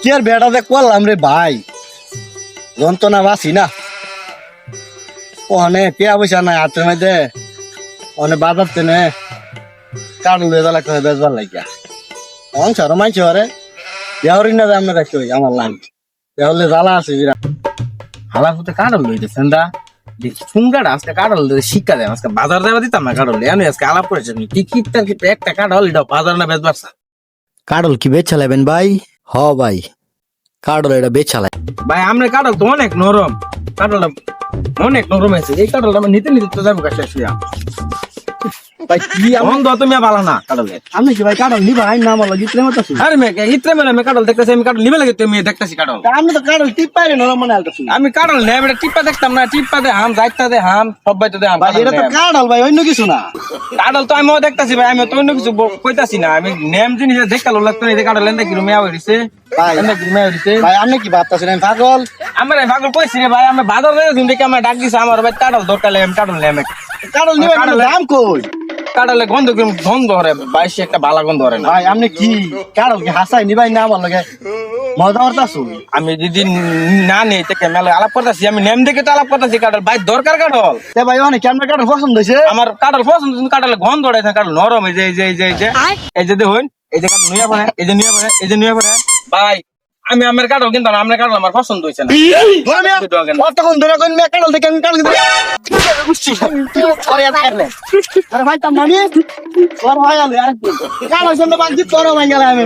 কি আর বেড়াতে করলাম রে ভাই, যন্ত্রণা বাসি না। ওখানে টিয়া পয়সা নাই হাতের মধ্যে, ওখানে বাজার তেনে কারণ বেজা লাগতে হয়, বেজবার লাগিয়া সংসারও মাইছে আরে দেহরি না আমরা কাছে আমার লাগ দেহলে জ্বালা আছে বিরাট। হালা ফুটে কাটল লইতেছেন দা সুঙ্গাটা আজকে কাটল শিক্ষা দেয় আজকে বাজার দেওয়া দিতাম না কাটল আমি আজকে আলাপ করেছি টিকিট একটা কাটল এটা বাজার না বেচবার কাডল কি বেচালাবেন ভাই? হ ভাই, কাডল এটা বেচালাই। ভাই আমরা কাটল তো অনেক নরম, কাটলটা অনেক নরম আছে, এই কাটলটা আমরা নিতে নিতে তো যাবো কাছে শুয়া। ভাই কি অন্ধ তুমি ভালো না কাটলে। আমি কি ভাই কারণ নিবা আইন না আমার গিতরে মত আছে। আরে মেয়ে ইত্রে মেলে আমি কাটল দেখতেছি, আমি কাটল নিবে লাগে তুমি দেখতেছি কাটল। আমি তো কারণ টিপ পাইরে না মনে আলতাছি। আমি কাটল নেই এটা টিপ্পা দেখতাম না, টিপ্পা দে হাম যাইতা দে হাম সবাই তো দে হাম। ভাই এটা তো কারণ ভাই অন্য কিছু না। কাটল তো আমিও দেখতাছি ভাই, আমি তো অন্য কিছু কইতাছি না, আমি নেম জিনিস দেখালো লাগতো না। এই কাটল লেন্দা কি রুমিয়া হইছে ভাই লেন্দা কি রুমিয়া হইছে। ভাই আপনি কি ভাবতাছেন আমি পাগল? আমার পাগল কইছি রে ভাই, আমি বাজার যাই তুমি দেখে আমার ডাক দিছে আমার ভাই কাটল দরকার লাগে, আমি কাটল নেই। আমি কারণ নিবা না দাম কই? কাটলে গন্ধ হরে বাইশে একটা বালা গন্ধ হরে না। ভাই আপনি কি কারণ কি হাসাই নিবাই না আমার লাগে মজা করতাছু? আমি যদি না নেই থেকে মেলে আলাপ করতেছি, আমি নেম দেখে তো আলাপ করতেছি। কাটল ভাই দরকার কাটল তে ভাই অনেক কেমন কারণ পছন্দ হইছে? আমার কাটল পছন্দ, কাটলে গন্ধ হরে না, কাটল নরম। এই যে এই যে এই যে এই যে এই যে দেখুন, এই যে কাটল নিয়ে পড়ে, এই যে নিয়ে পড়ে, এই যে নিয়ে পড়ে ভাই। আমি আমার কাটল কিন্তু আমার কাটল আমার পছন্দ হইছে না। কতক্ষণ ধরে কোন মে কারণ থেকে আমি কারণ আরে ভাই তাম নামি তোর ভাই আলে আর কারণ সঙ্গে বাকি তোর ভাই গেল আমি